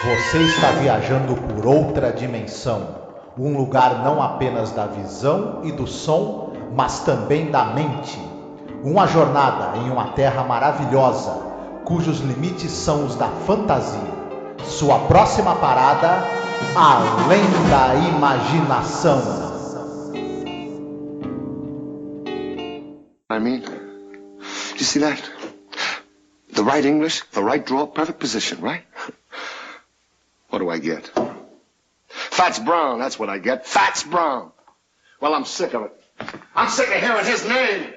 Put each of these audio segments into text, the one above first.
Você está viajando por outra dimensão, um lugar não apenas da visão e do som, mas também da mente. Uma jornada em uma terra maravilhosa, cujos limites são os da fantasia. Sua próxima parada, além da imaginação. I mean, you see that? The right English, the right draw, perfect position, right? What do I get? Fats Brown, that's what I get. Fats Brown. Well, I'm sick of it. I'm sick of hearing his name.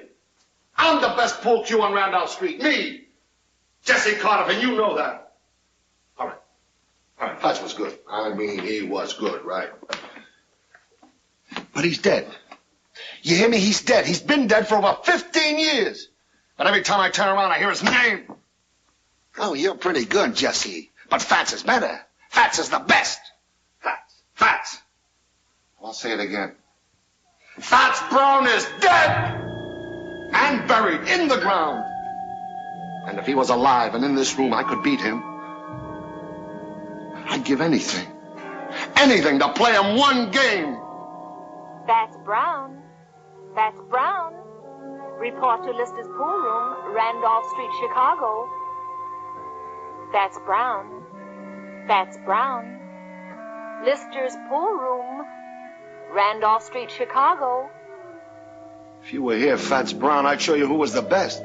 I'm the best pool cue on Randolph Street. Me, Jesse Carter, and you know that. All right. All right, Fats was good. I mean, he was good, right? But he's dead. You hear me? He's dead. He's been dead for over 15 years. And every time I turn around, I hear his name. Oh, you're pretty good, Jesse. But Fats is better. Fats is the best. Fats. Fats. I'll say it again. Fats Brown is dead and buried in the ground. And if he was alive and in this room, I could beat him. I'd give anything. Anything to play him one game. Fats Brown. Fats Brown. Report to Lister's Pool Room, Randolph Street, Chicago. Fats Brown. Fats Brown. Lister's Pool Room, Randolph Street, Chicago. If you were here, Fats Brown, I'd show you who was the best.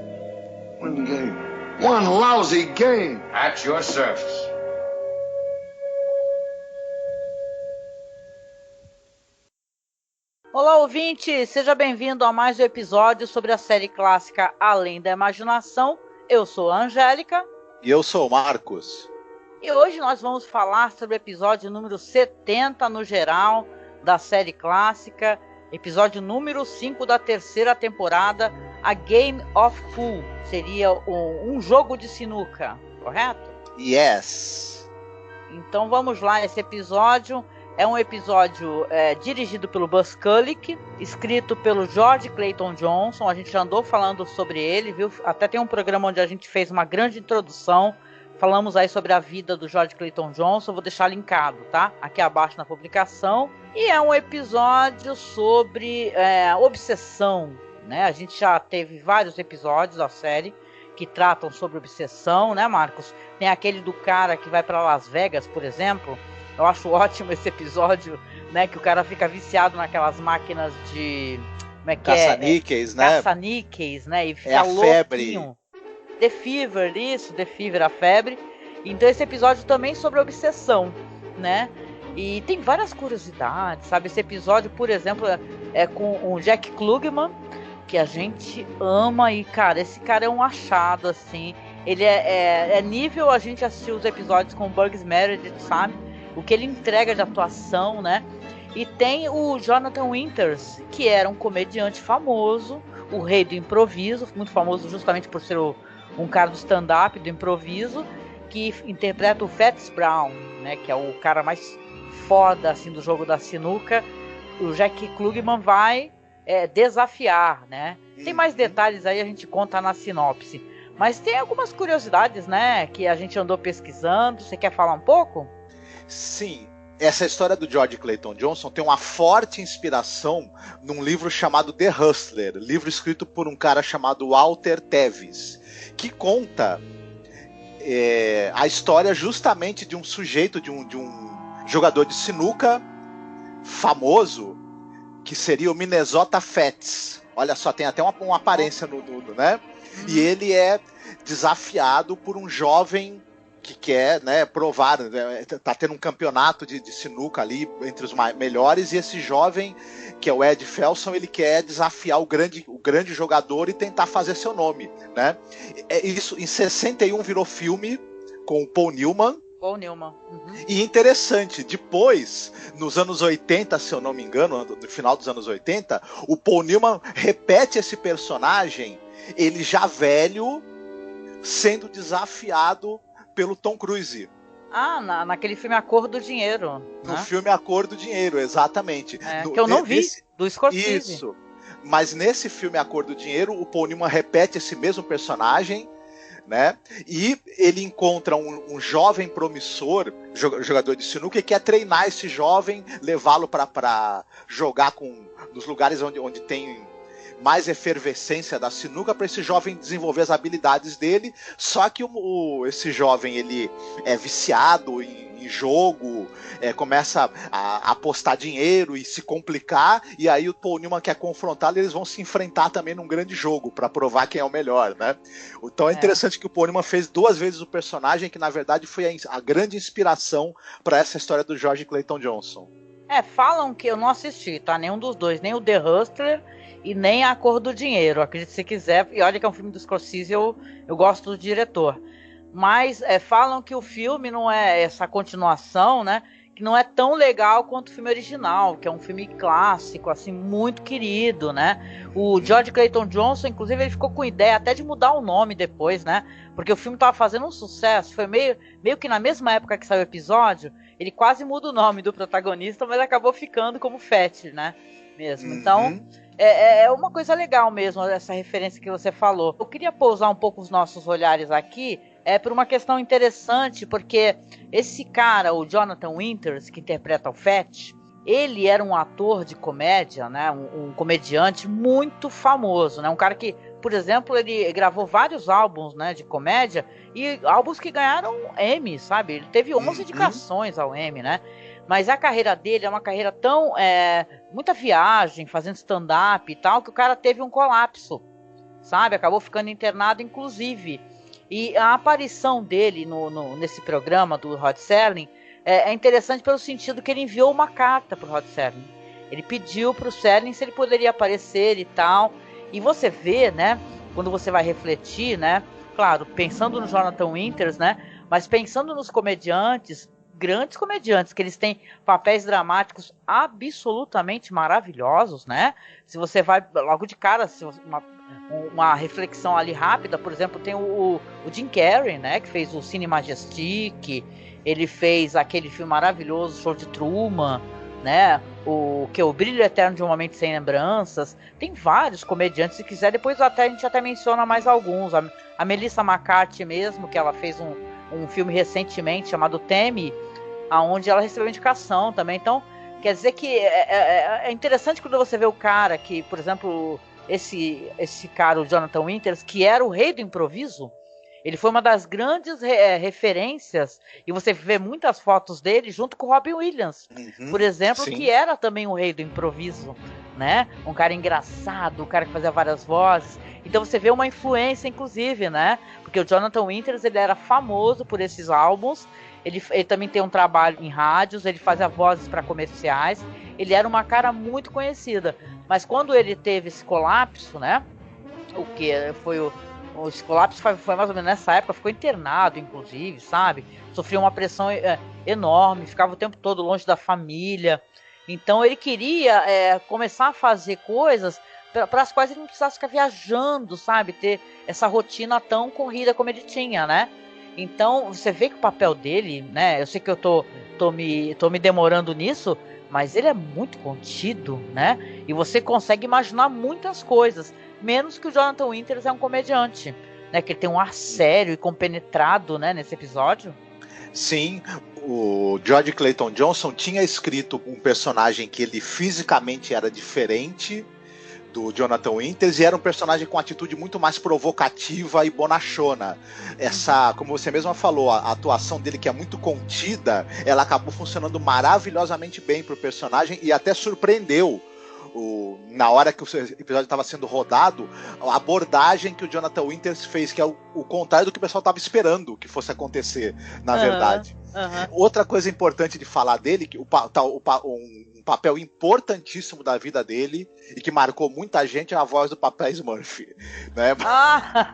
One game. One lousy game. At your service. Olá, ouvinte! Seja bem-vindo a mais um episódio sobre a série clássica Além da Imaginação. Eu sou a Angélica. E eu sou o Marcos. E hoje nós vamos falar sobre o episódio número 70 no geral da série clássica, episódio número 5 da terceira temporada, A Game of Pool. Seria um jogo de sinuca, correto? Yes! Então vamos lá, esse episódio é um episódio dirigido pelo Buzz Kulick, escrito pelo George Clayton Johnson. A gente já andou falando sobre ele, viu? Até tem um programa onde a gente fez uma grande introdução. Falamos aí sobre a vida do George Clayton Johnson, vou deixar linkado, tá? Aqui abaixo na publicação. E é um episódio sobre obsessão, né? A gente já teve vários episódios da série que tratam sobre obsessão, né, Marcos? Tem aquele do cara que vai para Las Vegas, por exemplo. Eu acho ótimo esse episódio, né? Que o cara fica viciado naquelas máquinas de... Como é que caça-níqueis, né? Caça-níqueis, né? E fica é a louquinho. Febre. The Fever, isso, The Fever, a febre. Então esse episódio também sobre obsessão, né? E tem várias curiosidades, sabe? Esse episódio, por exemplo, é com o Jack Klugman, que a gente ama. E, cara, esse cara é um achado, assim. Ele é nível a gente assistir os episódios com o Burgess Meredith, sabe? O que ele entrega de atuação, né? E tem o Jonathan Winters, que era um comediante famoso, o rei do improviso, muito famoso justamente por ser um cara do stand-up, do improviso, que interpreta o Fats Brown, né, que é o cara mais foda assim, do jogo da sinuca. O Jack Klugman vai desafiar, né? Tem mais detalhes aí, a gente conta na sinopse. Mas tem algumas curiosidades, né, que a gente andou pesquisando. Você quer falar um pouco? Sim. Essa história do George Clayton Johnson tem uma forte inspiração num livro chamado The Hustler, livro escrito por um cara chamado Walter Tevis, que conta a história justamente de um sujeito, de um jogador de sinuca famoso, que seria o Minnesota Fats. Olha só, tem até uma aparência no né? E ele é desafiado por um jovem que quer, né, provar, né, tá tendo um campeonato de sinuca ali entre os melhores, e esse jovem, que é o Ed Felson, ele quer desafiar o grande jogador e tentar fazer seu nome, né? Isso em 61 virou filme com o Paul Newman. Uhum. E interessante, depois, nos anos 80, se eu não me engano, no final dos anos 80, o Paul Newman repete esse personagem, ele já velho, sendo desafiado pelo Tom Cruise. Naquele filme A Cor do Dinheiro. No né? filme A Cor do Dinheiro, exatamente. Que eu não vi, do Scorsese. Isso. Mas nesse filme A Cor do Dinheiro, o Paul Newman repete esse mesmo personagem, né? E ele encontra um jovem promissor, jogador de sinuca, e quer treinar esse jovem, levá-lo para jogar nos lugares onde tem mais efervescência da sinuca, para esse jovem desenvolver as habilidades dele. Só que esse jovem, ele é viciado em jogo, começa a apostar dinheiro e se complicar, e aí o Paul Newman quer confrontá-lo, e eles vão se enfrentar também num grande jogo para provar quem é o melhor, né? Então é interessante que o Paul Newman fez 2 vezes o personagem, que na verdade foi a grande inspiração para essa história do George Clayton Johnson. Falam que eu não assisti, tá? Nenhum dos dois, nem o The Hustler e nem A Cor do Dinheiro, acredite se quiser, e olha que é um filme do Scorsese, eu gosto do diretor. Mas falam que o filme não é essa continuação, né? Que não é tão legal quanto o filme original, que é um filme clássico, assim, muito querido, né? O George Clayton Johnson, inclusive, ele ficou com ideia até de mudar o nome depois, né? Porque o filme tava fazendo um sucesso, foi meio que na mesma época que saiu o episódio, ele quase muda o nome do protagonista, mas acabou ficando como Fat, né? Mesmo. Então, é uma coisa legal mesmo, essa referência que você falou. Eu queria pousar um pouco os nossos olhares aqui, por uma questão interessante, porque esse cara, o Jonathan Winters, que interpreta o Fat, ele era um ator de comédia, né, um comediante muito famoso, né, um cara que, por exemplo, ele gravou vários álbuns, né, de comédia, e álbuns que ganharam Emmy, sabe? Ele teve 11 indicações ao Emmy, né? Mas a carreira dele é uma carreira tão... muita viagem, fazendo stand-up e tal, que o cara teve um colapso, sabe? Acabou ficando internado, inclusive. E a aparição dele nesse programa do Rod Serling é interessante pelo sentido que ele enviou uma carta pro Rod Serling. Ele pediu pro Serling se ele poderia aparecer e tal. E você vê, né, quando você vai refletir, né, claro, pensando no Jonathan Winters, né, mas pensando nos comediantes, grandes comediantes, que eles têm papéis dramáticos absolutamente maravilhosos, né? Se você vai logo de cara, uma reflexão ali rápida, por exemplo, tem o Jim Carrey, né, que fez o Cine Majestic, ele fez aquele filme maravilhoso, Show de Truman, né, o Brilho Eterno de um Momento Sem Lembranças. Tem vários comediantes, se quiser, depois a gente até menciona mais alguns. A Melissa McCarthy mesmo, que ela fez um filme recentemente chamado Tammy, aonde ela recebeu indicação também. Então, quer dizer que é interessante quando você vê o cara que, por exemplo, esse cara, o Jonathan Winters, que era o rei do improviso, ele foi uma das grandes referências, e você vê muitas fotos dele junto com o Robin Williams, por exemplo, sim, que era também o rei do improviso, né? Um cara engraçado, um cara que fazia várias vozes. Então você vê uma influência, inclusive, né? Porque o Jonathan Winters, ele era famoso por esses álbuns, ele também tem um trabalho em rádios, ele fazia vozes para comerciais, ele era uma cara muito conhecida. Mas quando ele teve esse colapso, né? Esse colapso foi mais ou menos nessa época, ficou internado, inclusive, sabe? Sofreu uma pressão enorme, ficava o tempo todo longe da família. Então ele queria começar a fazer coisas para as quais ele não precisasse ficar viajando, sabe? Ter essa rotina tão corrida como ele tinha, né? Então você vê que o papel dele, né? Eu sei que eu tô me demorando nisso, mas ele é muito contido, né? E você consegue imaginar muitas coisas, menos que o Jonathan Winters é um comediante, né? Que ele tem um ar sério e compenetrado, né? Nesse episódio. Sim, o George Clayton Johnson tinha escrito um personagem que ele fisicamente era diferente do Jonathan Winters, e era um personagem com atitude muito mais provocativa e bonachona. Essa, como você mesma falou, a atuação dele, que é muito contida, ela acabou funcionando maravilhosamente bem pro personagem e até surpreendeu. Na hora que o episódio estava sendo rodado, a abordagem que o Jonathan Winters fez, que é o contrário do que o pessoal estava esperando que fosse acontecer, na verdade. Outra coisa importante de falar dele, que um papel importantíssimo da vida dele e que marcou muita gente, é a voz do Papai Smurf, né?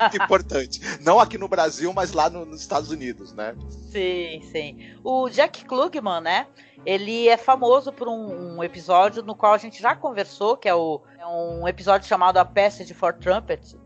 Muito importante. Não aqui no Brasil, mas lá nos Estados Unidos, né? Sim, sim. O Jack Klugman, né? Ele é famoso por um episódio no qual a gente já conversou, que é um episódio chamado A Passage for Trumpet,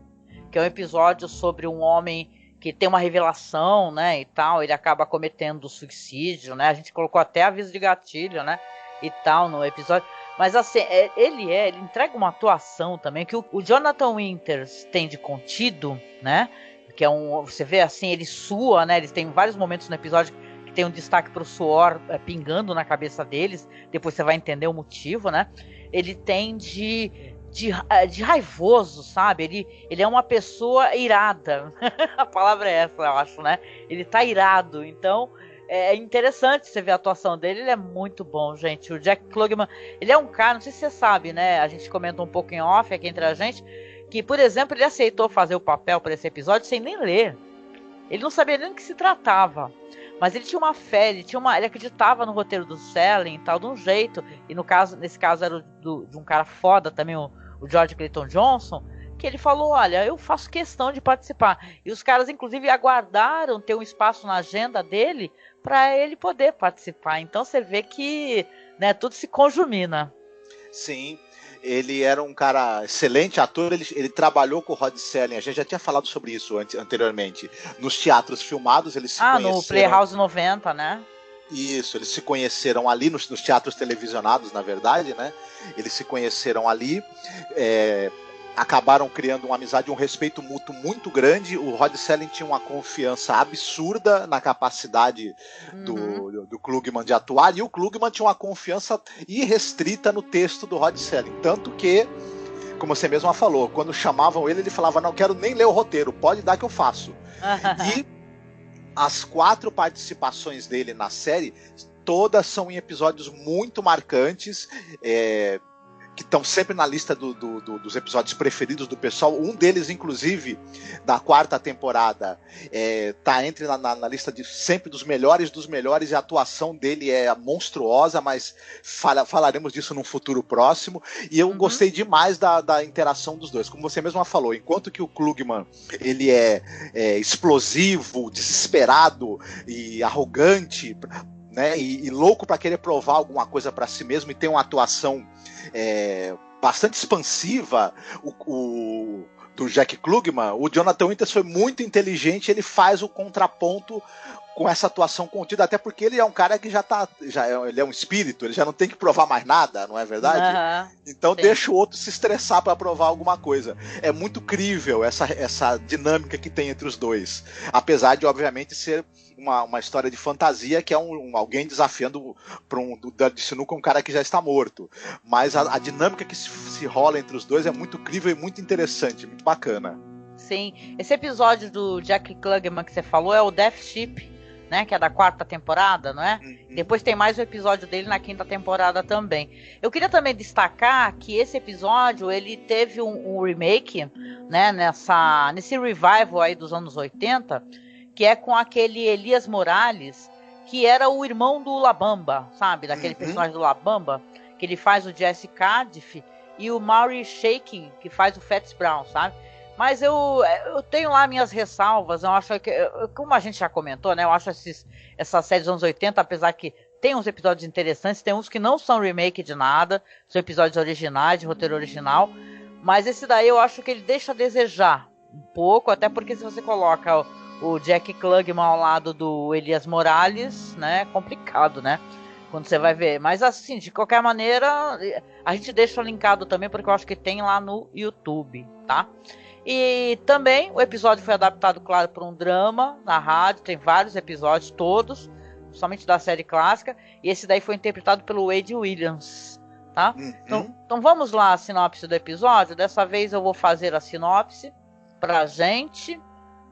que é um episódio sobre um homem que tem uma revelação, né, e tal, ele acaba cometendo suicídio, né? A gente colocou até aviso de gatilho, né? E tal no episódio, mas assim, ele entrega uma atuação também que o Jonathan Winters tem de contido, né? que é você vê assim, ele sua, né? Eles têm vários momentos no episódio que tem um destaque pro suor pingando na cabeça deles. Depois você vai entender o motivo, né? Ele tem de raivoso, sabe? Ele é uma pessoa irada. A palavra é essa, eu acho, né? Ele tá irado. Então, é interessante você ver a atuação dele. Ele é muito bom, gente. O Jack Klugman, ele é um cara, não sei se você sabe, né? A gente comentou um pouco em off aqui entre a gente, que, por exemplo, ele aceitou fazer o papel para esse episódio sem nem ler. Ele não sabia nem do que se tratava. Mas ele tinha uma fé, ele acreditava no roteiro do Selling e tal, de um jeito. E nesse caso era de um cara foda também, o George Clayton Johnson, que ele falou, olha, eu faço questão de participar. E os caras, inclusive, aguardaram ter um espaço na agenda dele para ele poder participar. Então você vê que, né, tudo se conjumina. Sim. Ele era um cara excelente ator, ele trabalhou com o Rod Serling, a gente já tinha falado sobre isso anteriormente. Nos teatros filmados, eles se conheceram... no Playhouse 90, né? Isso, eles se conheceram ali, nos teatros televisionados, na verdade, né? Eles se conheceram ali, acabaram criando uma amizade, um respeito mútuo muito grande. O Rod Serling tinha uma confiança absurda na capacidade do Klugman de atuar, e o Klugman tinha uma confiança irrestrita no texto do Rod Serling. Tanto que, como você mesma falou, quando chamavam ele falava, não quero nem ler o roteiro, pode dar que eu faço. E as 4 participações dele na série, todas são em episódios muito marcantes, que estão sempre na lista dos episódios preferidos do pessoal. Um deles, inclusive, da 4ª temporada, tá na lista de sempre dos melhores, e a atuação dele é monstruosa, mas falaremos disso num futuro próximo. E eu gostei demais da interação dos dois. Como você mesma falou, enquanto que o Klugman, ele é explosivo, desesperado e arrogante, né, e louco para querer provar alguma coisa para si mesmo, e tem uma atuação bastante expansiva, do Jack Klugman, o Jonathan Winters foi muito inteligente, ele faz o contraponto com essa atuação contida, até porque ele é um cara que ele é um espírito, ele já não tem que provar mais nada, não é verdade? Então sim, deixa o outro se estressar para provar alguma coisa. É muito crível essa dinâmica que tem entre os dois, apesar de, obviamente, ser uma história de fantasia, que é alguém desafiando para de sinuca um cara que já está morto. Mas a dinâmica que se rola entre os dois é muito crível e muito interessante, muito bacana. Sim, esse episódio do Jack Klugman que você falou é o Death Ship, né, que é da 4ª temporada, não é? Depois tem mais um episódio dele na 5ª temporada também. Eu queria também destacar que esse episódio, ele teve um remake, né, nesse revival aí dos anos 80, que é com aquele Elias Morales, que era o irmão do La Bamba, sabe? Daquele personagem do La Bamba, que ele faz o Jesse Cardiff, e o Maury Shaking, que faz o Fats Brown, sabe? Mas eu tenho lá minhas ressalvas. Eu acho que, como a gente já comentou, né? Eu acho essa série dos anos 80, apesar que tem uns episódios interessantes, tem uns que não são remake de nada, são episódios originais, de roteiro original. Mas esse daí eu acho que ele deixa a desejar um pouco, até porque se você coloca o Jack Klugman ao lado do Elias Morales, né? É complicado, né? Quando você vai ver. Mas assim, de qualquer maneira, a gente deixa linkado também, porque eu acho que tem lá no YouTube, tá? E também o episódio foi adaptado, claro, para um drama na rádio. Tem vários episódios, todos, somente da série clássica. E esse daí foi interpretado pelo Wade Williams, tá? Então vamos lá, a sinopse do episódio. Dessa vez eu vou fazer a sinopse pra gente,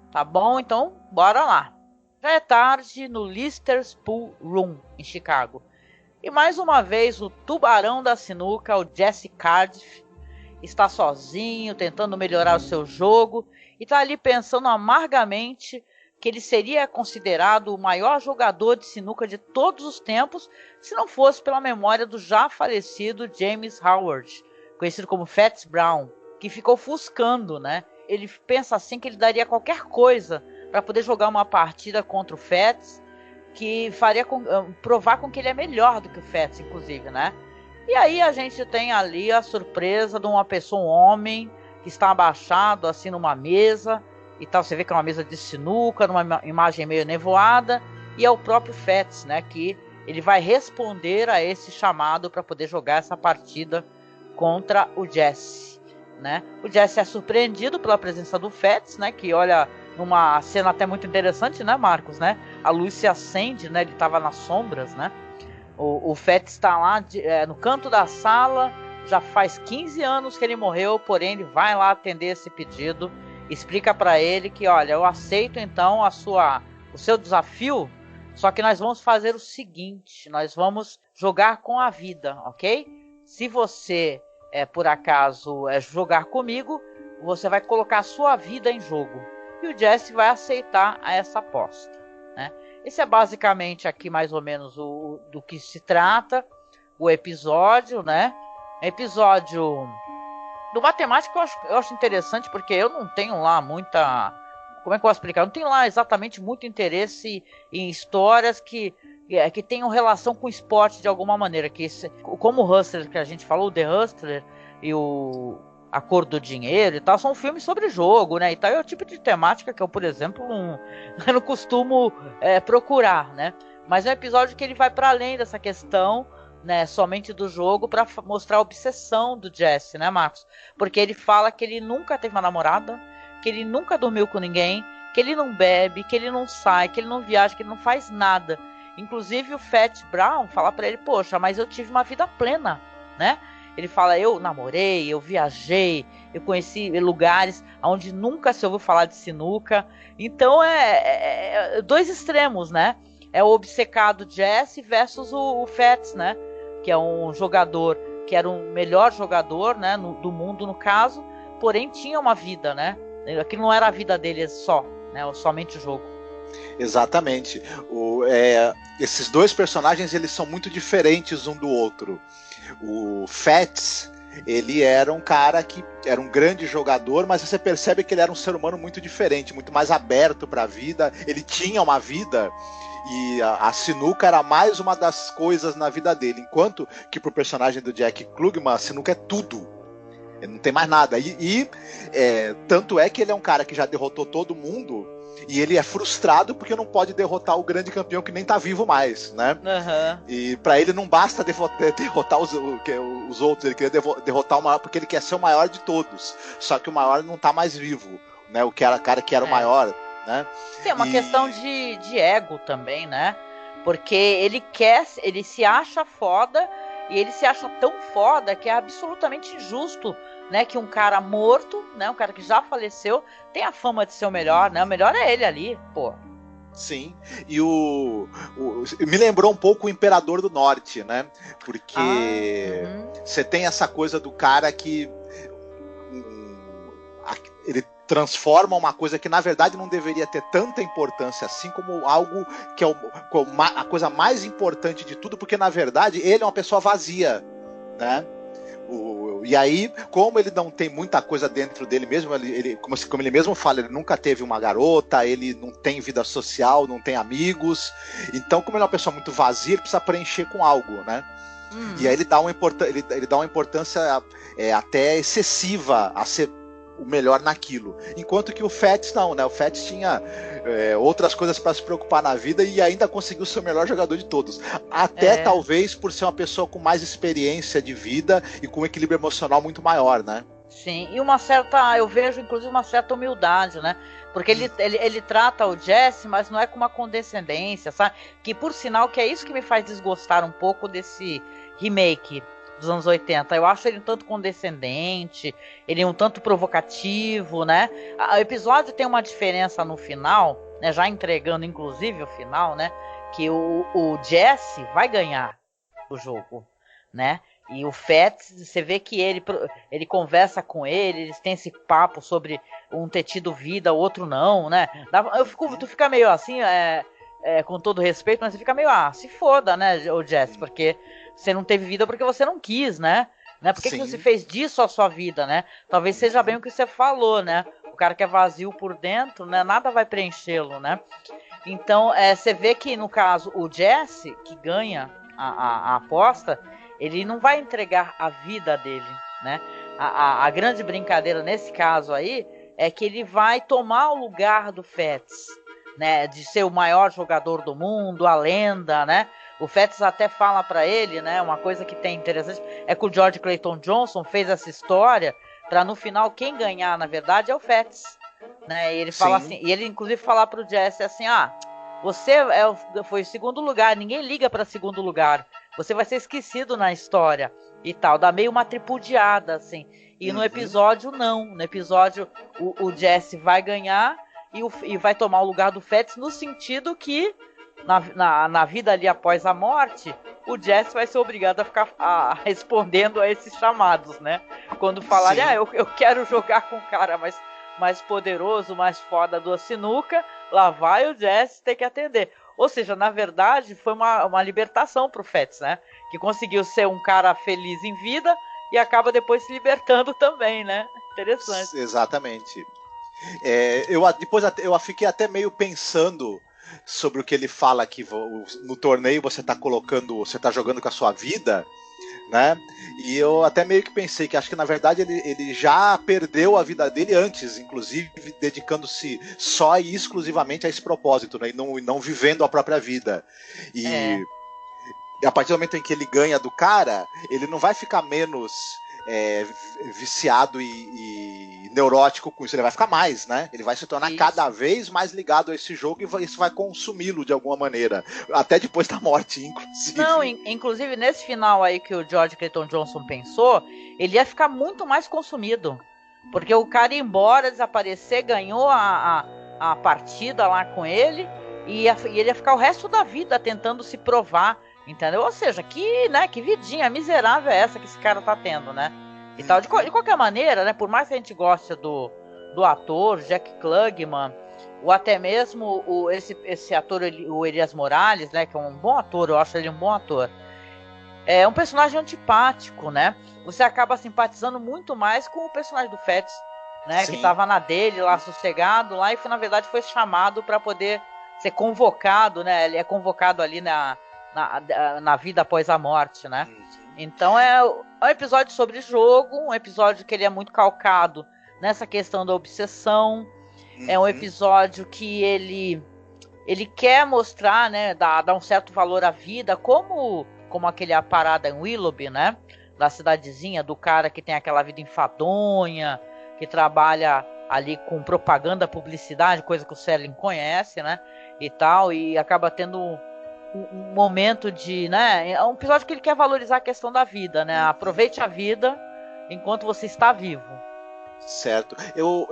tá bom? Então, bora lá. Já é tarde no Lister's Pool Room, em Chicago. E mais uma vez o tubarão da sinuca, o Jesse Cardiff, está sozinho, tentando melhorar o seu jogo, e está ali pensando amargamente que ele seria considerado o maior jogador de sinuca de todos os tempos, se não fosse pela memória do já falecido James Howard, conhecido como Fats Brown, que ficou ofuscando, né? Ele pensa assim que ele daria qualquer coisa para poder jogar uma partida contra o Fats, que faria provar com que ele é melhor do que o Fats, inclusive, né? E aí a gente tem ali a surpresa de uma pessoa, um homem, que está abaixado assim numa mesa e tal. Você vê que é uma mesa de sinuca, numa imagem meio nevoada, e é o próprio Fats, né? Que ele vai responder a esse chamado para poder jogar essa partida contra o Jesse, né? O Jesse é surpreendido pela presença do Fats, né? Que olha numa cena até muito interessante, né, Marcos, né? A luz se acende, né? Ele estava nas sombras, né? O Fett está lá no canto da sala, já faz 15 anos que ele morreu, porém ele vai lá atender esse pedido, explica para ele que, olha, eu aceito então o seu desafio, só que nós vamos fazer o seguinte, nós vamos jogar com a vida, ok? Se você, por acaso, jogar comigo, você vai colocar a sua vida em jogo. E o Jesse vai aceitar essa aposta, né? Esse é basicamente aqui mais ou menos do que se trata o episódio, né? Episódio do matemático eu acho interessante porque eu não tenho lá muita... Como é que eu vou explicar? Eu não tenho lá exatamente muito interesse em histórias que tenham relação com esporte de alguma maneira. Como o Hustler que a gente falou, o The Hustler e A Cor do Dinheiro e tal, são filmes sobre jogo, né? Então é o tipo de temática que eu, por exemplo, eu não costumo procurar, né? Mas é um episódio que ele vai para além dessa questão, né, somente do jogo, para mostrar a obsessão do Jesse, né, Marcos? Porque ele fala que ele nunca teve uma namorada, que ele nunca dormiu com ninguém, que ele não bebe, que ele não sai, que ele não viaja, que ele não faz nada. Inclusive o Fats Brown fala para ele, poxa, mas eu tive uma vida plena, né? Ele fala, eu namorei, eu viajei, eu conheci lugares onde nunca se ouviu falar de sinuca. Então é dois extremos, né? É o obcecado Jesse versus o Fats, né? Que é um jogador, que era o melhor jogador, né, do mundo no caso, porém tinha uma vida, né? Aquilo não era a vida dele só, né? Somente o jogo. Exatamente. Esses dois personagens, eles são muito diferentes um do outro. O Fats, ele era um cara que era um grande jogador, mas você percebe que ele era um ser humano muito diferente, muito mais aberto para a vida. Ele tinha uma vida e a sinuca era mais uma das coisas na vida dele, enquanto que pro personagem do Jack Klugman, a sinuca é tudo. Ele não tem mais nada. Tanto é que ele é um cara que já derrotou todo mundo e ele é frustrado porque não pode derrotar o grande campeão que nem tá vivo mais, né? Uhum. E pra ele não basta derrotar os outros, ele queria derrotar o maior porque ele quer ser o maior de todos. Só que o maior não tá mais vivo, né? O cara que era o maior, né? Tem uma questão de ego também, né? Porque ele se acha foda e ele se acha tão foda que é absolutamente injusto, né, que um cara morto, né, um cara que já faleceu, tem a fama de ser o melhor, né? O melhor é ele ali, pô. Sim, e me lembrou um pouco o Imperador do Norte, né? Porque você tem essa coisa do cara que ele transforma uma coisa que na verdade não deveria ter tanta importância assim, como algo que é a coisa mais importante de tudo, porque na verdade ele é uma pessoa vazia, né? E aí, como ele não tem muita coisa dentro dele mesmo, como ele mesmo fala, ele nunca teve uma garota, ele não tem vida social, não tem amigos, então como ele é uma pessoa muito vazia, ele precisa preencher com algo, né? E aí ele dá uma importância até excessiva a ser o melhor naquilo, enquanto que o Fats não, né? O Fats tinha outras coisas para se preocupar na vida e ainda conseguiu ser o melhor jogador de todos, até talvez por ser uma pessoa com mais experiência de vida e com um equilíbrio emocional muito maior, né? Sim, e eu vejo inclusive uma certa humildade, né? Porque ele trata o Jesse, mas não é com uma condescendência, sabe? Que por sinal que é isso que me faz desgostar um pouco desse remake dos anos 80. Eu acho ele um tanto condescendente, ele é um tanto provocativo, né? O episódio tem uma diferença no final, né? Já entregando inclusive o final, né? Que o Jesse vai ganhar o jogo, né? E o Fats, você vê que ele conversa com ele, eles têm esse papo sobre um ter tido vida, o outro não, né? Tu fica meio assim, com todo respeito, mas você fica meio, se foda, né, o Jesse, porque você não teve vida porque você não quis, né? Por que você fez disso a sua vida, né? Talvez seja bem o que você falou, né? O cara que é vazio por dentro, né? Nada vai preenchê-lo, né? Então, você vê que, no caso, o Jesse, que ganha a aposta, ele não vai entregar a vida dele, né? A grande brincadeira nesse caso aí é que ele vai tomar o lugar do Fats, né? De ser o maior jogador do mundo, a lenda, né? O Fats até fala pra ele, né? Uma coisa que tem interessante é que o George Clayton Johnson fez essa história pra no final quem ganhar, na verdade, é o Fats. né? E ele fala assim, e ele inclusive fala pro Jesse assim, você foi segundo lugar, ninguém liga para segundo lugar, você vai ser esquecido na história e tal, dá meio uma tripudiada assim. E no episódio não, no episódio o Jesse vai ganhar e vai tomar o lugar do Fats, no sentido que na vida ali após a morte, o Jesse vai ser obrigado a ficar respondendo a esses chamados, né? Quando falarem, eu quero jogar com o cara mais poderoso, mais foda do sinuca, lá vai o Jesse ter que atender. Ou seja, na verdade, foi uma libertação pro Fats, né? Que conseguiu ser um cara feliz em vida e acaba depois se libertando também, né? Interessante. Exatamente. Depois eu fiquei até meio pensando sobre o que ele fala que no torneio você tá jogando com a sua vida, né? E eu até meio que pensei que acho que na verdade ele já perdeu a vida dele antes, inclusive dedicando-se só e exclusivamente a esse propósito, né? E não vivendo a própria vida. E a partir do momento em que ele ganha do cara, ele não vai ficar menos viciado e neurótico com isso, ele vai ficar mais, né? Ele vai se tornar cada vez mais ligado a esse jogo e isso vai consumi-lo de alguma maneira, até depois da morte, inclusive. Não, inclusive nesse final aí que o George Clayton Johnson pensou, ele ia ficar muito mais consumido, porque o cara ia embora, desaparecer, ganhou a partida lá com ele e ele ia ficar o resto da vida tentando se provar, entendeu? Ou seja, que vidinha miserável é essa que esse cara tá tendo, né? E tal. De qualquer maneira, né? Por mais que a gente goste do ator, Jack Klugman, ou até mesmo esse ator, o Elias Morales, né? Que é um bom ator, eu acho ele um bom ator. É um personagem antipático, né? Você acaba simpatizando muito mais com o personagem do Fats, né? Sim. Que tava na dele lá, sossegado lá, e na verdade foi chamado para poder ser convocado, né? Ele é convocado ali na vida após a morte, né? Então é um episódio sobre jogo, um episódio que ele é muito calcado nessa questão da obsessão. É um episódio que ele quer mostrar, né, dar um certo valor à vida, como aquele parada em Willoughby, né? Da cidadezinha, do cara que tem aquela vida enfadonha, que trabalha ali com propaganda, publicidade, coisa que o Serling conhece, né? E tal, e acaba tendo um momento de, né? É um episódio que ele quer valorizar a questão da vida, né? Aproveite a vida enquanto você está vivo. Certo. Eu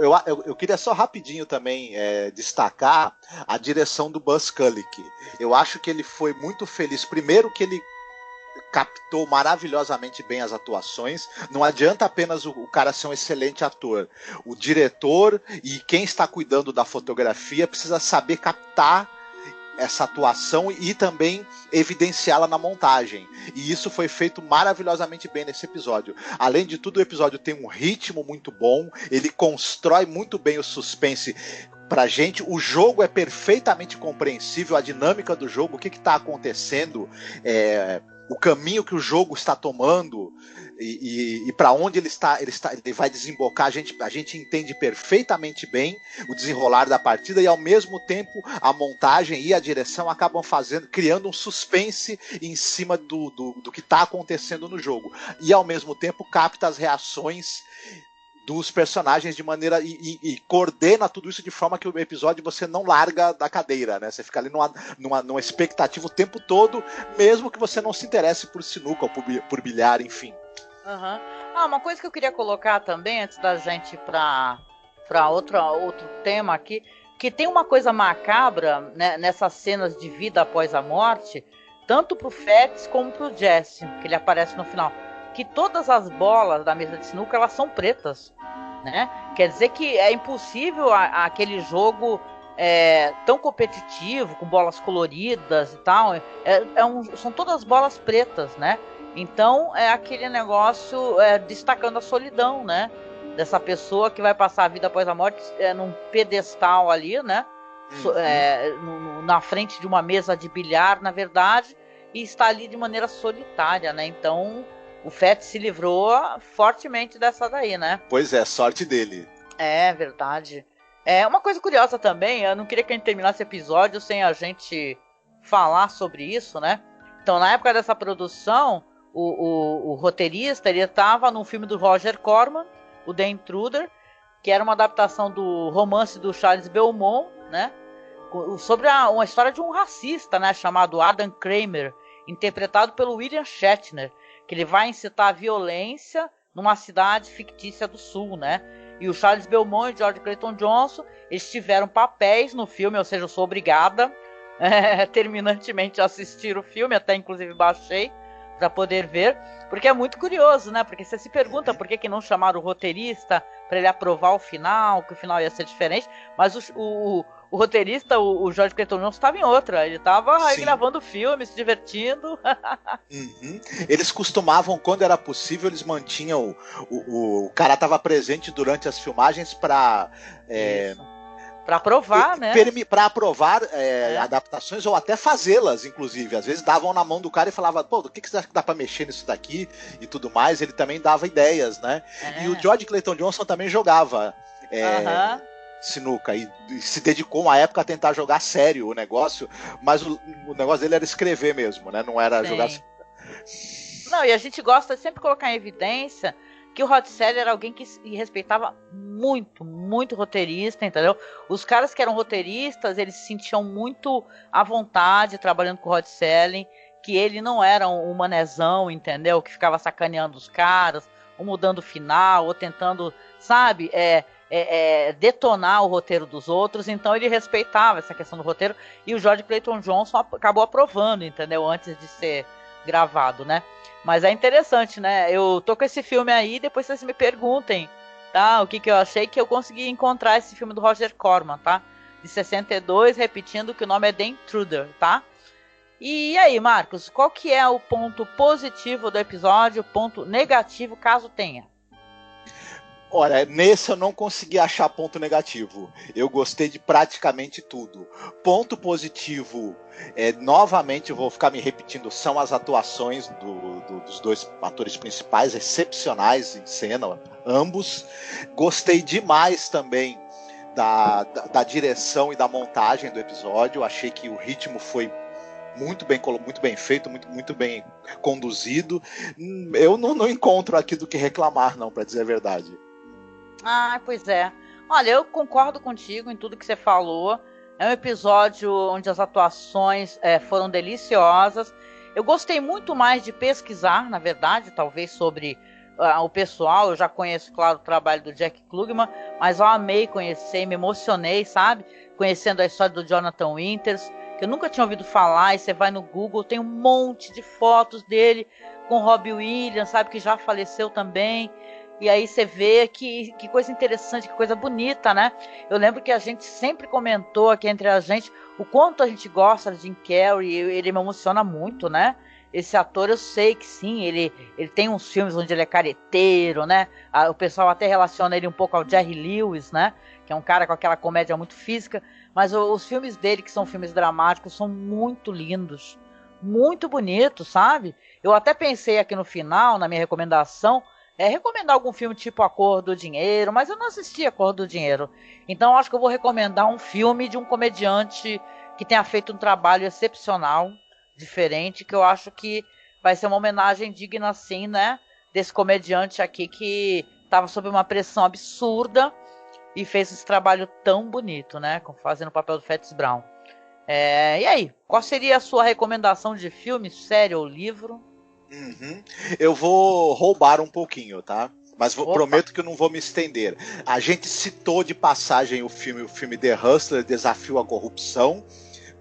queria só rapidinho também destacar a direção do Buzz Kulick. Eu acho que ele foi muito feliz. Primeiro que ele captou maravilhosamente bem as atuações. Não adianta apenas o cara ser um excelente ator. O diretor e quem está cuidando da fotografia precisa saber captar essa atuação e também evidenciá-la na montagem. E isso foi feito maravilhosamente bem nesse episódio. Além de tudo, o episódio tem um ritmo muito bom, ele constrói muito bem o suspense pra gente. O jogo é perfeitamente compreensível, a dinâmica do jogo, o que está acontecendo, o caminho que o jogo está tomando e para onde ele vai desembocar, a gente entende perfeitamente bem o desenrolar da partida e ao mesmo tempo a montagem e a direção acabam criando um suspense em cima do que está acontecendo no jogo e ao mesmo tempo capta as reações dos personagens de maneira e coordena tudo isso de forma que o episódio você não larga da cadeira, né? Você fica ali numa expectativa o tempo todo, mesmo que você não se interesse por sinuca ou por bilhar, enfim. Uma coisa que eu queria colocar também antes da gente ir para outro tema aqui, que tem uma coisa macabra, né, nessas cenas de vida após a morte, tanto pro Fats como pro Jesse, que ele aparece no final, que todas as bolas da mesa de sinuca elas são pretas, né? Quer dizer que é impossível aquele jogo tão competitivo, com bolas coloridas e tal, são todas bolas pretas, né? Então é aquele negócio destacando a solidão, né? Dessa pessoa que vai passar a vida após a morte num pedestal ali, né? Na frente de uma mesa de bilhar, na verdade, e está ali de maneira solitária, né? Então o Fats se livrou fortemente dessa daí, né? Pois é, sorte dele. É verdade. Uma coisa curiosa também, eu não queria que a gente terminasse o episódio sem a gente falar sobre isso, né? Então, na época dessa produção, o roteirista, ele estava num filme do Roger Corman, o The Intruder, que era uma adaptação do romance do Charles Beaumont, né? Sobre uma história de um racista, né? Chamado Adam Kramer, interpretado pelo William Shatner, que ele vai incitar a violência numa cidade fictícia do sul, né? E o Charles Beaumont e George Clayton Johnson, eles tiveram papéis no filme, ou seja, eu sou obrigada terminantemente a assistir o filme, até inclusive baixei para poder ver, porque é muito curioso, né? Porque você se pergunta por que não chamaram o roteirista para ele aprovar o final, que o final ia ser diferente, mas o roteirista, o George Clayton Johnson, estava em outra, ele estava gravando o filme, se divertindo. Uhum. Eles costumavam, quando era possível, eles mantinham o cara estava presente durante as filmagens para aprovar, né? Para aprovar adaptações ou até fazê-las, inclusive. Às vezes davam na mão do cara e falava, pô, do que você acha que dá para mexer nisso daqui e tudo mais. Ele também dava ideias, né? E o George Clayton Johnson também jogava sinuca e se dedicou uma época a tentar jogar sério o negócio, mas o negócio dele era escrever mesmo, né? Não era jogar sinuca. Não, e a gente gosta de sempre colocar em evidência que o Rod Serling era alguém que respeitava muito, muito roteirista, entendeu? Os caras que eram roteiristas, eles se sentiam muito à vontade trabalhando com o Rod Serling, que ele não era um manezão, entendeu? Que ficava sacaneando os caras, ou mudando o final, ou tentando, sabe, detonar o roteiro dos outros. Então ele respeitava essa questão do roteiro, e o George Clayton Johnson acabou aprovando, entendeu? Antes de ser gravado, né? Mas é interessante, né? Eu tô com esse filme aí, depois vocês me perguntem, tá? O que eu achei, que eu consegui encontrar esse filme do Roger Corman, tá? De 62, repetindo que o nome é The Intruder, tá? E aí, Marcos, qual que é o ponto positivo do episódio, ponto negativo, caso tenha? Olha, nesse eu não consegui achar ponto negativo. Eu gostei de praticamente tudo. Ponto positivo, novamente eu vou ficar me repetindo, são as atuações dos dois atores principais, excepcionais em cena, ambos. Gostei demais também da direção e da montagem do episódio. Achei que o ritmo foi muito bem feito, muito bem conduzido. Eu não encontro aqui do que reclamar, não, para dizer a verdade. Ah, pois é. Olha, eu concordo contigo em tudo que você falou. É um episódio onde as atuações foram deliciosas. Eu gostei muito mais de pesquisar, na verdade, talvez sobre o pessoal. Eu já conheço, claro, o trabalho do Jack Klugman, mas eu amei conhecer, me emocionei, sabe? Conhecendo a história do Jonathan Winters, que eu nunca tinha ouvido falar, e você vai no Google, tem um monte de fotos dele com Robbie Williams, sabe, que já faleceu também. E aí você vê que coisa interessante, que coisa bonita, né? Eu lembro que a gente sempre comentou aqui entre a gente o quanto a gente gosta de Jim Carrey, ele me emociona muito, né? Esse ator, eu sei que sim, ele tem uns filmes onde ele é careteiro, né? O pessoal até relaciona ele um pouco ao Jerry Lewis, né? Que é um cara com aquela comédia muito física. Mas os filmes dele, que são filmes dramáticos, são muito lindos, muito bonitos, sabe? Eu até pensei aqui no final, na minha recomendação, recomendar algum filme tipo A Cor do Dinheiro, mas eu não assisti A Cor do Dinheiro. Então acho que eu vou recomendar um filme de um comediante que tenha feito um trabalho excepcional, diferente, que eu acho que vai ser uma homenagem digna, assim, né? Desse comediante aqui que estava sob uma pressão absurda e fez esse trabalho tão bonito, né? Fazendo o papel do Fats Brown. E aí, qual seria a sua recomendação de filme, série ou livro? Eu vou roubar um pouquinho, tá? Mas prometo que eu não vou me estender. A gente citou de passagem o filme The Hustler, Desafio à Corrupção,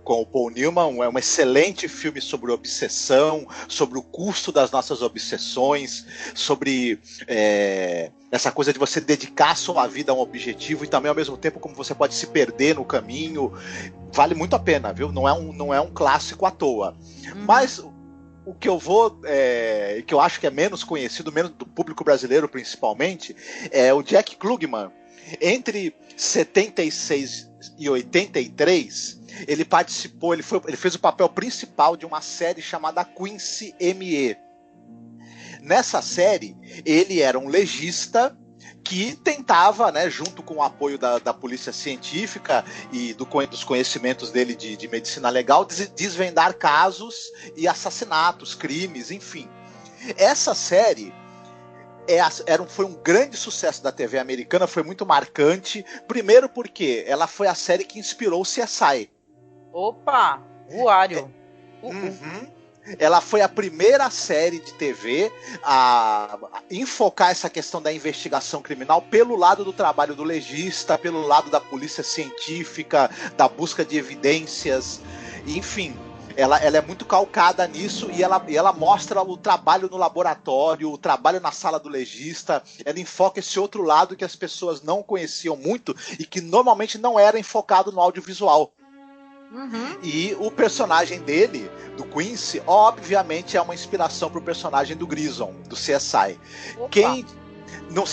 com o Paul Newman. É um excelente filme sobre obsessão, sobre o custo das nossas obsessões, sobre essa coisa de você dedicar a sua vida a um objetivo e também ao mesmo tempo como você pode se perder no caminho. Vale muito a pena, viu? Não é um clássico à toa. Mas o que eu que eu acho que é menos conhecido, menos do público brasileiro principalmente, é o Jack Klugman. Entre 76 e 83, ele participou, ele fez o papel principal de uma série chamada Quincy M.E. Nessa série, ele era um legista que tentava, né, junto com o apoio da polícia científica e dos conhecimentos dele de medicina legal, desvendar casos e assassinatos, crimes, enfim. Essa série Foi um grande sucesso da TV americana, foi muito marcante. Primeiro porque ela foi a série que inspirou o CSI. Opa, voário. Ela foi a primeira série de TV a enfocar essa questão da investigação criminal pelo lado do trabalho do legista, pelo lado da polícia científica, da busca de evidências, enfim. Ela é muito calcada nisso e ela mostra o trabalho no laboratório, o trabalho na sala do legista. Ela enfoca esse outro lado que as pessoas não conheciam muito e que normalmente não era enfocado no audiovisual. E o personagem dele, do Quincy, obviamente é uma inspiração para o personagem do Grissom, do CSI. Não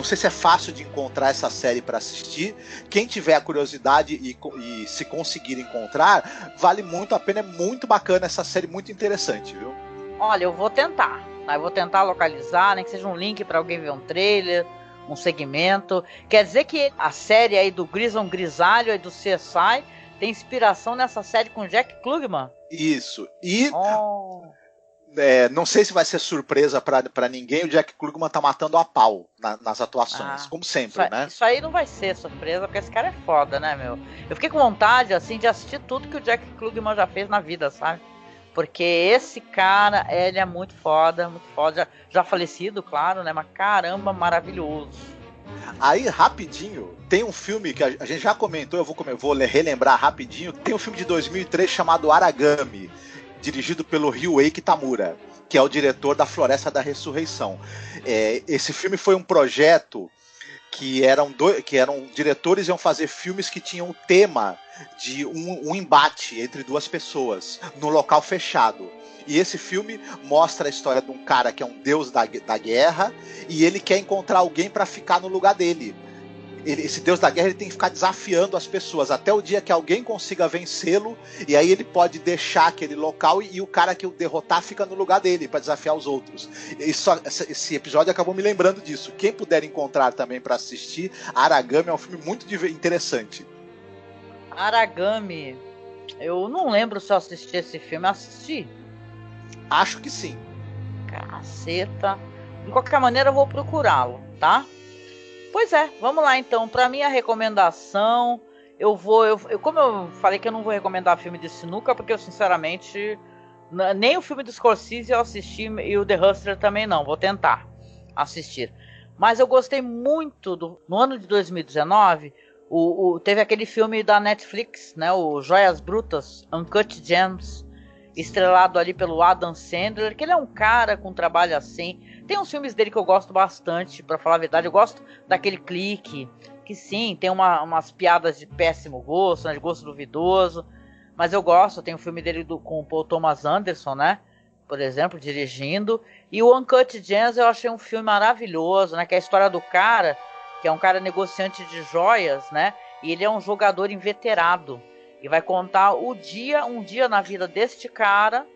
sei se é fácil de encontrar essa série para assistir. Quem tiver a curiosidade e se conseguir encontrar, vale muito a pena, é muito bacana essa série, muito interessante, viu? Olha, eu vou tentar, tá? Eu vou tentar localizar, nem que seja um link para alguém ver um trailer, um segmento. Quer dizer que a série aí do Grissom Grisalho e do CSI tem inspiração nessa série com Jack Klugman? Isso. E não sei se vai ser surpresa pra ninguém, o Jack Klugman tá matando a pau nas atuações, como sempre, né? Isso aí não vai ser surpresa, porque esse cara é foda, né, meu? Eu fiquei com vontade, assim, de assistir tudo que o Jack Klugman já fez na vida, sabe? Porque esse cara, ele é muito foda, já falecido, claro, né? Mas caramba, maravilhoso. Aí, rapidinho, tem um filme que a gente já comentou, eu vou relembrar rapidinho. Tem um filme de 2003 chamado Aragami, dirigido pelo Ryuhei Kitamura, que é o diretor da Floresta da Ressurreição. Esse filme foi um projeto que eram diretores iam fazer filmes que tinham o tema de um embate entre duas pessoas, num local fechado. E esse filme mostra a história de um cara que é um deus da guerra e ele quer encontrar alguém para ficar no lugar dele. Esse deus da guerra ele tem que ficar desafiando as pessoas até o dia que alguém consiga vencê-lo, e aí ele pode deixar aquele local e o cara que o derrotar fica no lugar dele para desafiar os outros. Esse episódio acabou me lembrando disso. Quem puder encontrar também para assistir, Aragami é um filme muito interessante. Aragami, eu não lembro se eu assisti esse filme. Assisti? Acho que sim. Caceta. De qualquer maneira eu vou procurá-lo, tá? Pois é, vamos lá então. Pra minha recomendação, como eu falei que eu não vou recomendar filme de sinuca, porque eu sinceramente nem o filme do Scorsese eu assisti e o The Hustler também não. Vou tentar assistir. Mas eu gostei muito no ano de 2019. Teve aquele filme da Netflix, né? O Joias Brutas, Uncut Gems, estrelado ali pelo Adam Sandler, que ele é um cara com trabalho assim. Tem uns filmes dele que eu gosto bastante, pra falar a verdade. Eu gosto daquele Clique, que sim, tem umas piadas de péssimo gosto, né, de gosto duvidoso. Mas eu gosto, tem um filme dele com o Paul Thomas Anderson, né? Por exemplo, dirigindo. E o Uncut Gems eu achei um filme maravilhoso, né? Que é a história do cara, que é um cara negociante de joias, né? E ele é um jogador inveterado. E vai contar um dia na vida deste cara,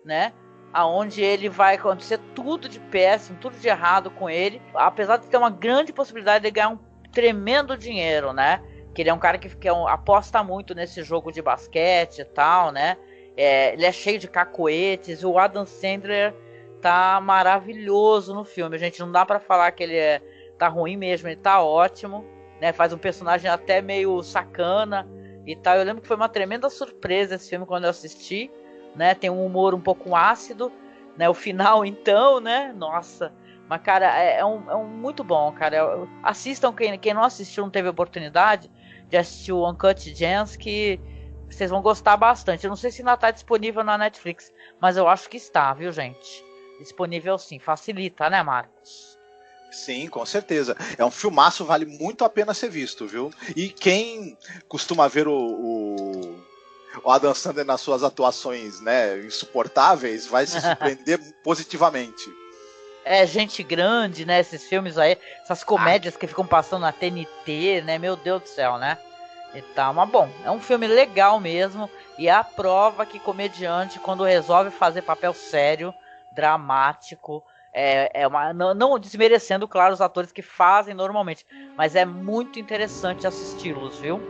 né? Aonde ele vai acontecer tudo de péssimo, tudo de errado com ele. Apesar de ter uma grande possibilidade de ganhar um tremendo dinheiro, né? Que ele é um cara que aposta muito nesse jogo de basquete e tal, né? Ele é cheio de cacoetes. O Adam Sandler tá maravilhoso no filme. Gente, não dá pra falar que ele tá ruim mesmo. Ele tá ótimo, né? Faz um personagem até meio sacana e tal. Eu lembro que foi uma tremenda surpresa esse filme quando eu assisti, né? Tem um humor um pouco ácido, né? O final, então, né? Nossa, mas cara, é um muito bom, cara. Assistam, quem não assistiu, não teve oportunidade de assistir o Uncut Gems, que vocês vão gostar bastante. Eu não sei se ainda tá disponível na Netflix, mas eu acho que está, viu, gente? Disponível sim, facilita, né, Marcos? Sim, com certeza. É um filmaço, vale muito a pena ser visto, viu? E quem costuma ver o Adam Sandler nas suas atuações, né, insuportáveis, vai se surpreender positivamente. Gente grande, né, esses filmes aí, essas comédias que ficam passando na TNT, né, meu Deus do céu, né? E tal, mas bom, é um filme legal mesmo, e é a prova que comediante, quando resolve fazer papel sério, dramático, não desmerecendo, claro, os atores que fazem normalmente, mas é muito interessante assisti-los, viu?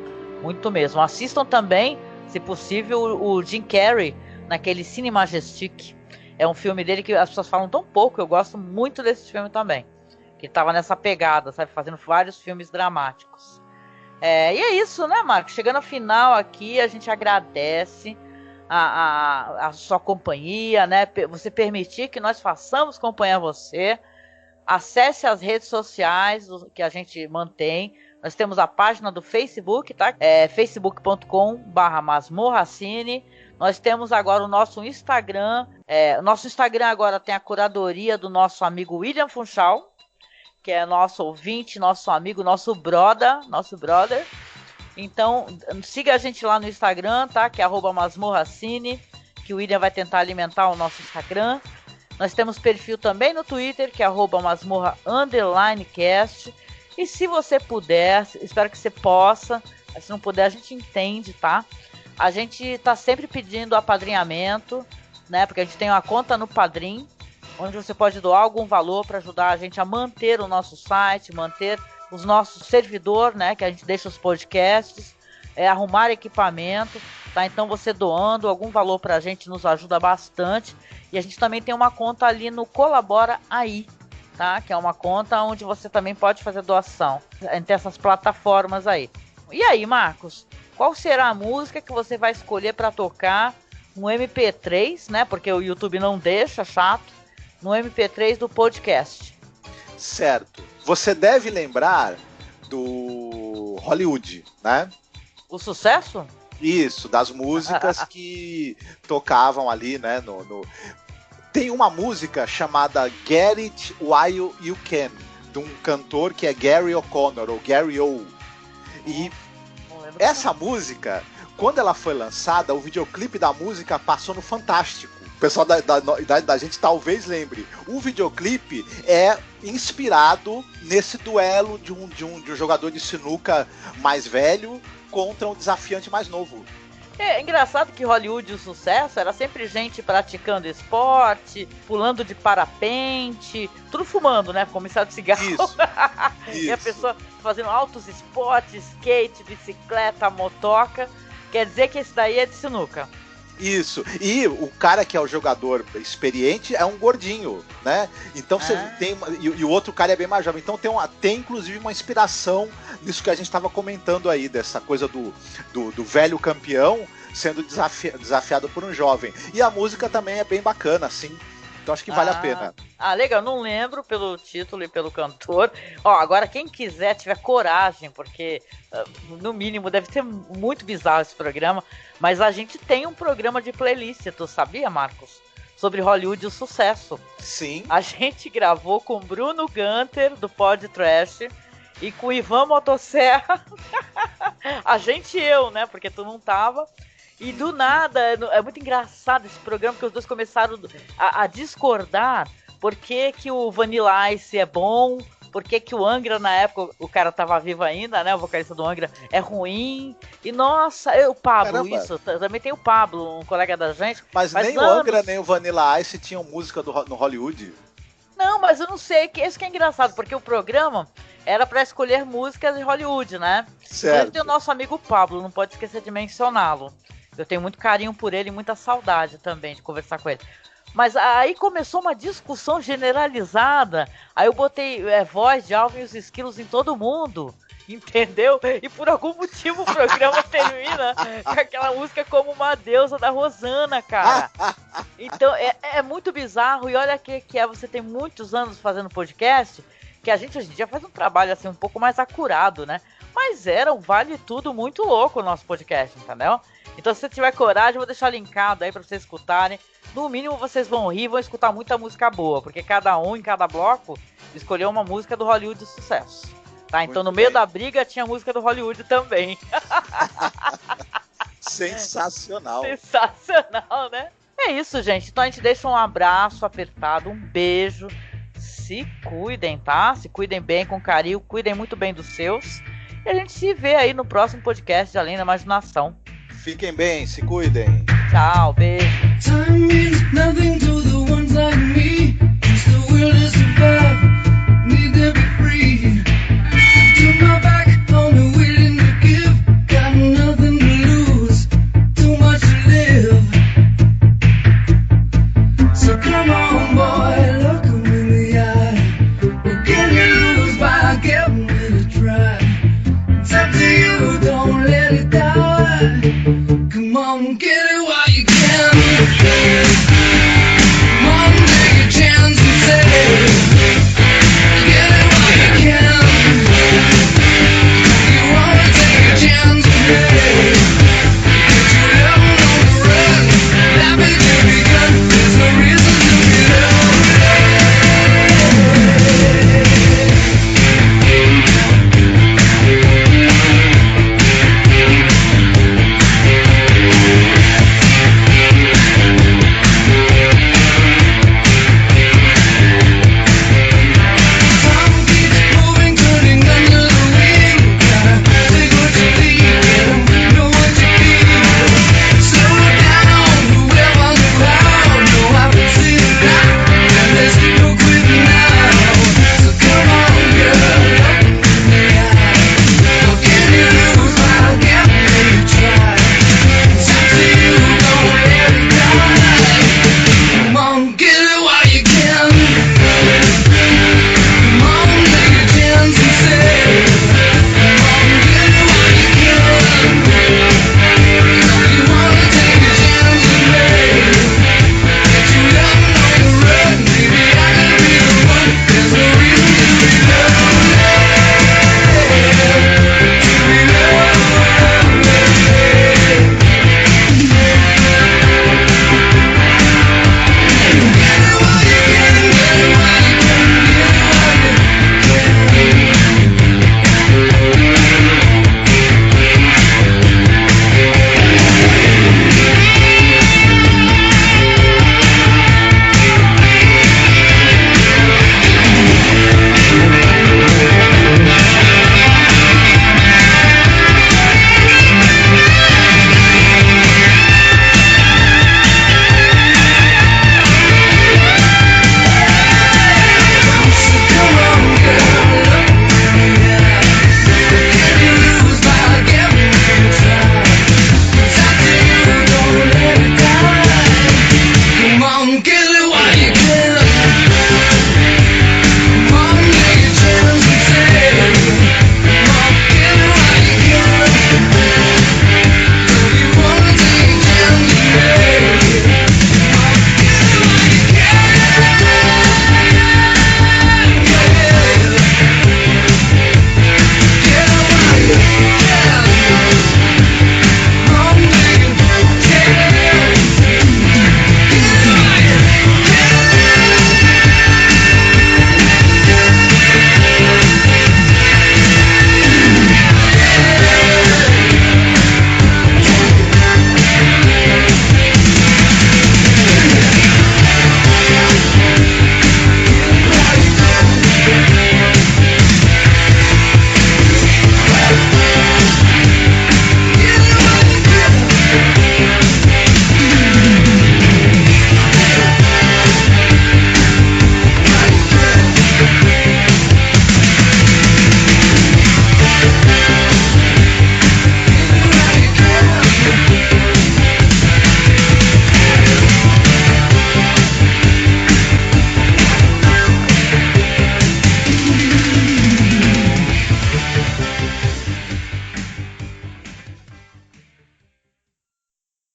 Muito mesmo. Assistam também, se possível, o Jim Carrey naquele Cine Majestic. é um filme dele que as pessoas falam tão pouco, eu gosto muito desse filme também. Que tava nessa pegada, sabe? Fazendo vários filmes dramáticos. E é isso, né, Marcos? Chegando ao final aqui, a gente agradece a sua companhia, né? Você permitir que nós façamos companhia a você. Acesse as redes sociais que a gente mantém. Nós temos a página do Facebook, tá? facebook.com/masmorracine. Nós temos agora o nosso Instagram. O nosso Instagram agora tem a curadoria do nosso amigo William Funchal, que é nosso ouvinte, nosso amigo, nosso brother. Então, siga a gente lá no Instagram, tá? Que é @masmorracine, que o William vai tentar alimentar o nosso Instagram. Nós temos perfil também no Twitter, que é @masmorra_cast. E se você puder, espero que você possa, se não puder a gente entende, tá? A gente tá sempre pedindo apadrinhamento, né? Porque a gente tem uma conta no Padrim, onde você pode doar algum valor para ajudar a gente a manter o nosso site, manter os nossos servidores, né? Que a gente deixa os podcasts, arrumar equipamento, tá? Então você doando algum valor pra gente nos ajuda bastante. E a gente também tem uma conta ali no Colabora Aí, tá? Que é uma conta onde você também pode fazer doação entre essas plataformas aí. E aí, Marcos, qual será a música que você vai escolher para tocar no MP3, né? Porque o YouTube não deixa, chato, no MP3 do podcast. Certo. Você deve lembrar do Hollywood, né? O sucesso? Isso, das músicas que tocavam ali, né? Tem uma música chamada Get It While You Can, de um cantor que é Gary O'Connor, ou Gary O. E essa música, quando ela foi lançada, o videoclipe da música passou no Fantástico. O pessoal da gente talvez lembre. O videoclipe é inspirado nesse duelo de um jogador de sinuca mais velho contra um desafiante mais novo. É engraçado que Hollywood, o sucesso, era sempre gente praticando esporte, pulando de parapente, tudo fumando, né? Comissário de cigarro. Isso. E a pessoa fazendo altos esportes, skate, bicicleta, motoca. Quer dizer que esse daí é de sinuca. Isso, e o cara que é o jogador experiente é um gordinho, né? Então você tem. E o outro cara é bem mais jovem. Então tem inclusive uma inspiração nisso que a gente estava comentando aí, dessa coisa do velho campeão sendo desafiado por um jovem. E a música também é bem bacana, assim. Então acho que vale a pena. Legal, não lembro pelo título e pelo cantor. Agora quem quiser, tiver coragem, porque no mínimo deve ser muito bizarro esse programa, mas a gente tem um programa de playlist, tu sabia, Marcos? Sobre Hollywood e o sucesso. Sim. A gente gravou com Bruno Gunter, do Pod Trash, e com Ivan Motosserra. A gente e eu, né, porque tu não tava. E do nada, é muito engraçado esse programa, porque os dois começaram a discordar por que o Vanilla Ice é bom, por que o Angra, na época, o cara tava vivo ainda, né, o vocalista do Angra, é ruim. E nossa, o Pablo, caramba. Isso, também tem o Pablo, um colega da gente. Mas nem o Angra, nem o Vanilla Ice tinham música no Hollywood. Não, mas eu não sei, isso que é engraçado, porque o programa era pra escolher músicas de Hollywood, né? Certo. Tem o nosso amigo Pablo, não pode esquecer de mencioná-lo. Eu tenho muito carinho por ele e muita saudade também de conversar com ele. Mas aí começou uma discussão generalizada. Aí eu botei voz de Alvin e os Esquilos em todo mundo, entendeu? E por algum motivo o programa termina com aquela música Como uma Deusa da Rosana, cara. Então é muito bizarro. E olha que você tem muitos anos fazendo podcast, que a gente hoje em dia faz um trabalho assim um pouco mais acurado, né? Mas era um vale tudo muito louco o nosso podcast, entendeu? Então se você tiver coragem, eu vou deixar linkado aí pra vocês escutarem. No mínimo vocês vão rir e vão escutar muita música boa, porque cada um, em cada bloco, escolheu uma música do Hollywood de sucesso. Tá? Então no meio da briga tinha música do Hollywood também. Sensacional. Sensacional, né? É isso, gente. Então a gente deixa um abraço apertado, um beijo. Se cuidem, tá? Se cuidem bem, com carinho, cuidem muito bem dos seus. E a gente se vê aí no próximo podcast de Além da Imaginação. Fiquem bem, se cuidem. Tchau, beijo. Time means nothing to the ones like me. The world is